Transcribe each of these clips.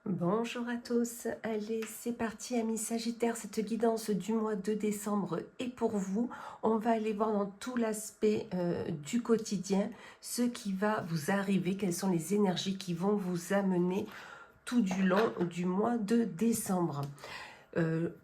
Bonjour à tous, allez c'est parti amis Sagittaires, cette guidance du mois de décembre est pour vous. On va aller voir dans tout l'aspect du quotidien ce qui va vous arriver, quelles sont les énergies qui vont vous amener tout du long du mois de décembre.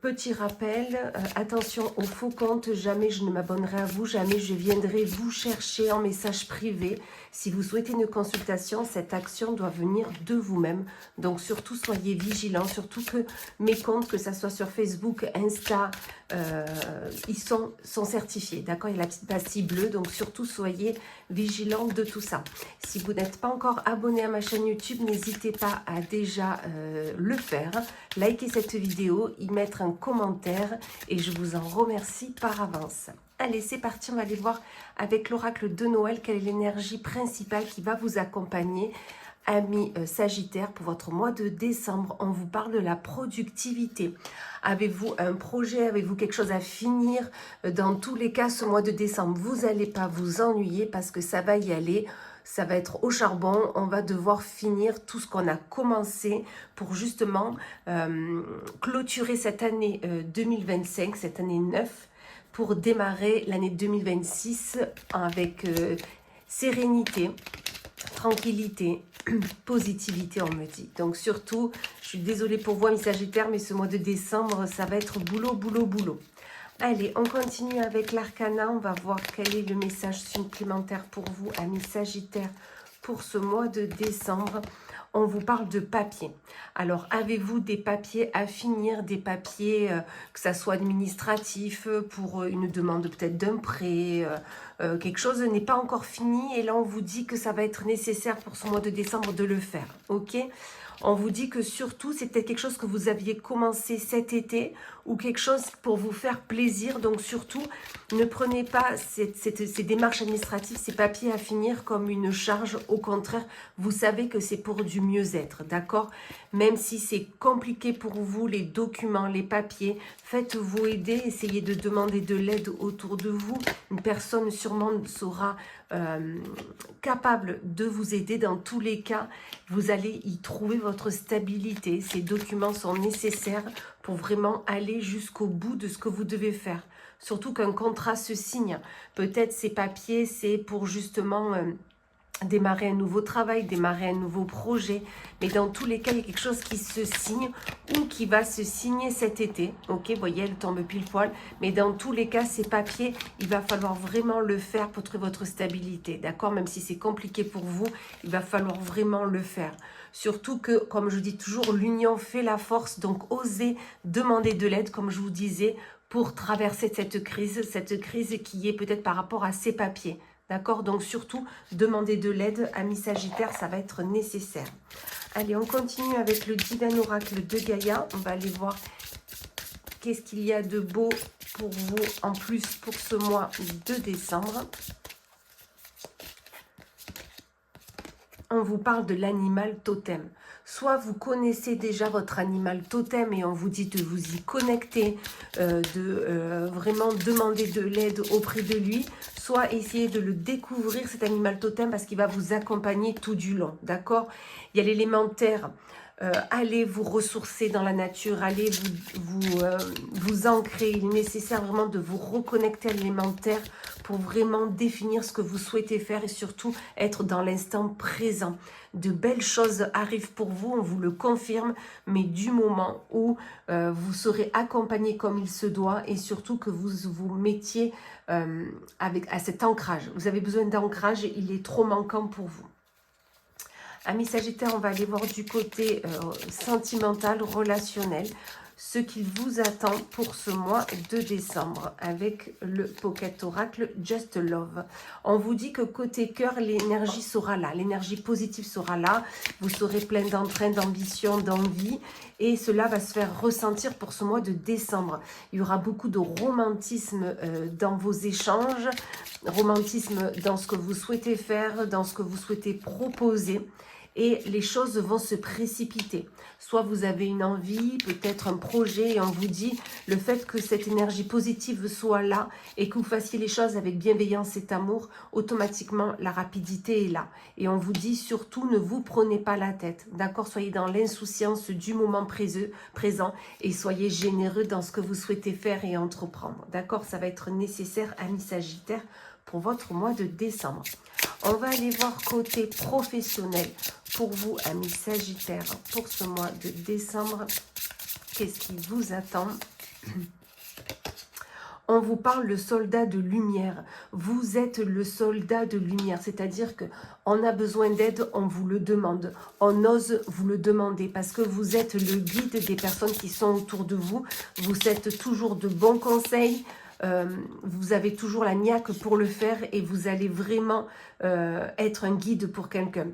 Petit rappel, attention aux faux comptes, jamais je ne m'abonnerai à vous, jamais je viendrai vous chercher en message privé. Si vous souhaitez une consultation, cette action doit venir de vous-même. Donc surtout soyez vigilants, surtout que mes comptes, que ce soit sur Facebook, Insta, ils sont certifiés, d'accord? Il y a la petite pastille bleue, donc surtout soyez vigilants de tout ça. Si vous n'êtes pas encore abonné à ma chaîne YouTube, n'hésitez pas à déjà le faire, liker cette vidéo, y mettre un commentaire et je vous en remercie par avance. Allez, c'est parti, on va aller voir avec l'oracle de Noël quelle est l'énergie principale qui va vous accompagner, amis Sagittaires, pour votre mois de décembre. On vous parle de la productivité. Avez-vous un projet, avez-vous quelque chose à finir? Dans tous les cas, ce mois de décembre, vous n'allez pas vous ennuyer parce que ça va y aller. Ça va être au charbon, on va devoir finir tout ce qu'on a commencé pour justement clôturer cette année 2025, cette année 9, pour démarrer l'année 2026 avec sérénité, tranquillité, positivité on me dit. Donc surtout, je suis désolée pour vous amis Sagittaires, mais ce mois de décembre, ça va être boulot, boulot, boulot. Allez, on continue avec l'arcana. On va voir quel est le message supplémentaire pour vous, amis Sagittaires, pour ce mois de décembre. On vous parle de papier. Alors, avez-vous des papiers à finir, des papiers, que ça soit administratif, pour une demande peut-être d'un prêt, quelque chose n'est pas encore fini et là, on vous dit que ça va être nécessaire pour ce mois de décembre de le faire, ok? On vous dit que surtout, c'est peut-être quelque chose que vous aviez commencé cet été ou quelque chose pour vous faire plaisir. Donc surtout, ne prenez pas ces démarches administratives, ces papiers à finir comme une charge. Au contraire, vous savez que c'est pour du mieux-être, d'accord? Même si c'est compliqué pour vous, les documents, les papiers, faites-vous aider, essayez de demander de l'aide autour de vous. Une personne sûrement sera capable de vous aider. Dans tous les cas, vous allez y trouver votre stabilité. Ces documents sont nécessaires pour vraiment aller jusqu'au bout de ce que vous devez faire. Surtout qu'un contrat se signe. Peut-être ces papiers, c'est pour justement démarrer un nouveau travail, démarrer un nouveau projet. Mais dans tous les cas, il y a quelque chose qui se signe ou qui va se signer cet été. Ok, vous voyez, elle tombe pile poil. Mais dans tous les cas, ces papiers, il va falloir vraiment le faire pour trouver votre stabilité. D'accord? Même si c'est compliqué pour vous, il va falloir vraiment le faire. Surtout que, comme je dis toujours, l'union fait la force. Donc, osez demander de l'aide, comme je vous disais, pour traverser cette crise qui est peut-être par rapport à ces papiers. D'accord? Donc surtout, demandez de l'aide, amis Sagittaires, ça va être nécessaire. Allez, on continue avec le divin oracle de Gaïa. On va aller voir qu'est-ce qu'il y a de beau pour vous en plus pour ce mois de décembre. On vous parle de l'animal totem. Soit vous connaissez déjà votre animal totem et on vous dit de vous y connecter, vraiment demander de l'aide auprès de lui, soit essayer de le découvrir, cet animal totem, parce qu'il va vous accompagner tout du long, d'accord? Il y a l'élémentaire, allez vous ressourcer dans la nature, allez vous ancrer. Il est nécessaire vraiment de vous reconnecter à l'élémentaire pour vraiment définir ce que vous souhaitez faire et surtout être dans l'instant présent. De belles choses arrivent pour vous, on vous le confirme, mais du moment où vous serez accompagné comme il se doit et surtout que vous vous mettiez à cet ancrage. Vous avez besoin d'ancrage et il est trop manquant pour vous. Amis Sagittaires, on va aller voir du côté sentimental, relationnel, ce qu'il vous attend pour ce mois de décembre avec le Pocket Oracle Just Love. On vous dit que côté cœur, l'énergie sera là, l'énergie positive sera là, vous serez plein d'entrain, d'ambition, d'envie et cela va se faire ressentir pour ce mois de décembre. Il y aura beaucoup de romantisme dans vos échanges, romantisme dans ce que vous souhaitez faire, dans ce que vous souhaitez proposer. et les choses vont se précipiter. Soit vous avez une envie, peut-être un projet, et on vous dit le fait que cette énergie positive soit là et que vous fassiez les choses avec bienveillance et amour, automatiquement la rapidité est là. Et on vous dit surtout ne vous prenez pas la tête, d'accord? Soyez dans l'insouciance du moment présent et soyez généreux dans ce que vous souhaitez faire et entreprendre, d'accord? Ça va être nécessaire, amis Sagittaires, pour votre mois de décembre. On va aller voir côté professionnel pour vous, amis Sagittaires, pour ce mois de décembre. Qu'est-ce qui vous attend? On vous parle le soldat de lumière. Vous êtes le soldat de lumière, c'est-à-dire que on a besoin d'aide, on vous le demande. On ose vous le demander parce que vous êtes le guide des personnes qui sont autour de vous. Vous êtes toujours de bons conseils. Vous avez toujours la niaque pour le faire et vous allez vraiment être un guide pour quelqu'un.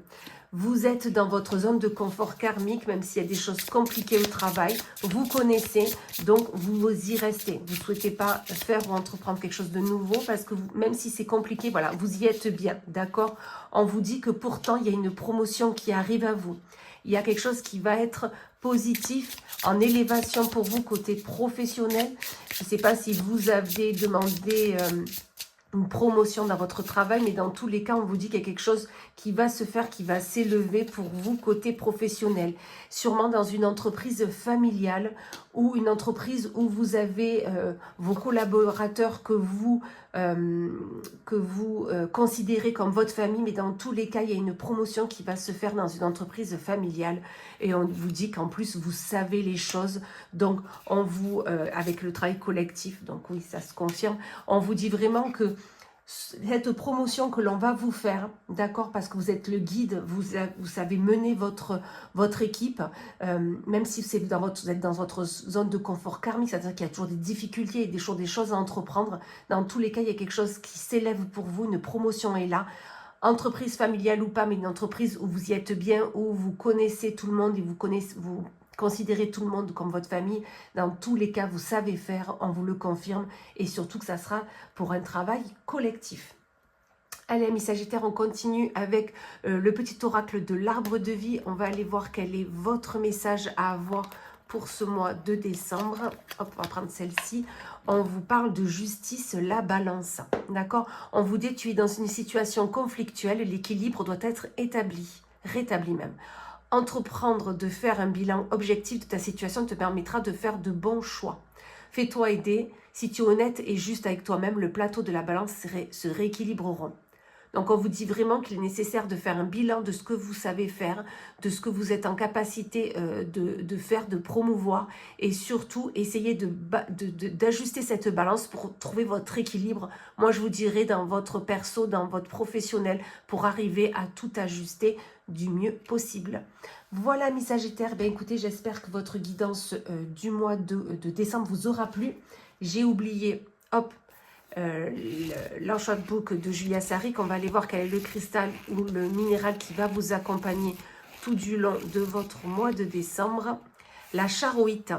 Vous êtes dans votre zone de confort karmique, même s'il y a des choses compliquées au travail. Vous connaissez, donc vous y restez. Vous ne souhaitez pas faire ou entreprendre quelque chose de nouveau parce que même si c'est compliqué, voilà, vous y êtes bien, d'accord? On vous dit que pourtant, il y a une promotion qui arrive à vous. Il y a quelque chose qui va être positif, en élévation pour vous côté professionnel. Je ne sais pas si vous avez demandé une promotion dans votre travail, mais dans tous les cas, on vous dit qu'il y a quelque chose qui va se faire, qui va s'élever pour vous côté professionnel. Sûrement dans une entreprise familiale ou une entreprise où vous avez vos collaborateurs que vous considérez comme votre famille, mais dans tous les cas, il y a une promotion qui va se faire dans une entreprise familiale et on vous dit qu'en plus, vous savez les choses. Donc, on vous, avec le travail collectif, donc oui, ça se confirme, on vous dit vraiment que cette promotion que l'on va vous faire, d'accord, parce que vous êtes le guide, vous savez mener votre équipe, même si vous êtes dans votre zone de confort karmique, c'est-à-dire qu'il y a toujours des difficultés et des choses à entreprendre. Dans tous les cas, il y a quelque chose qui s'élève pour vous, une promotion est là. Entreprise familiale ou pas, mais une entreprise où vous y êtes bien, où vous connaissez tout le monde et vous considérez tout le monde comme votre famille. Dans tous les cas, vous savez faire, on vous le confirme. Et surtout que ça sera pour un travail collectif. Allez, amis Sagittaires, on continue avec le petit oracle de l'arbre de vie. On va aller voir quel est votre message à avoir pour ce mois de décembre. Hop, on va prendre celle-ci. On vous parle de justice, la balance. D'accord? On vous dit, tu es dans une situation conflictuelle, l'équilibre doit être établi, rétabli même. Entreprendre de faire un bilan objectif de ta situation te permettra de faire de bons choix. Fais-toi aider. Si tu es honnête et juste avec toi-même, le plateau de la balance se rééquilibreront. Donc, on vous dit vraiment qu'il est nécessaire de faire un bilan de ce que vous savez faire, de ce que vous êtes en capacité de faire, de promouvoir et surtout essayer d'ajuster cette balance pour trouver votre équilibre. Moi, je vous dirais dans votre perso, dans votre professionnel, pour arriver à tout ajuster du mieux possible. Voilà, mes Sagittaires. Ben, écoutez, j'espère que votre guidance du mois de décembre vous aura plu. J'ai oublié, hop, l'Enchant Book de Julia Saric. On va aller voir quel est le cristal ou le minéral qui va vous accompagner tout du long de votre mois de décembre. La charoïte,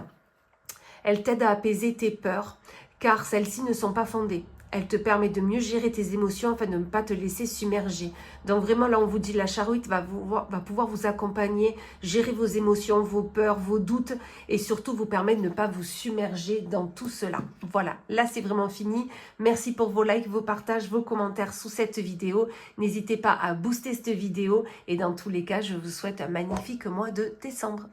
elle t'aide à apaiser tes peurs car celles-ci ne sont pas fondées. Elle te permet de mieux gérer tes émotions afin de ne pas te laisser submerger. Donc vraiment là on vous dit la charoïte va pouvoir vous accompagner, gérer vos émotions, vos peurs, vos doutes et surtout vous permettre de ne pas vous submerger dans tout cela. Voilà, là c'est vraiment fini. Merci pour vos likes, vos partages, vos commentaires sous cette vidéo. N'hésitez pas à booster cette vidéo et dans tous les cas je vous souhaite un magnifique mois de décembre.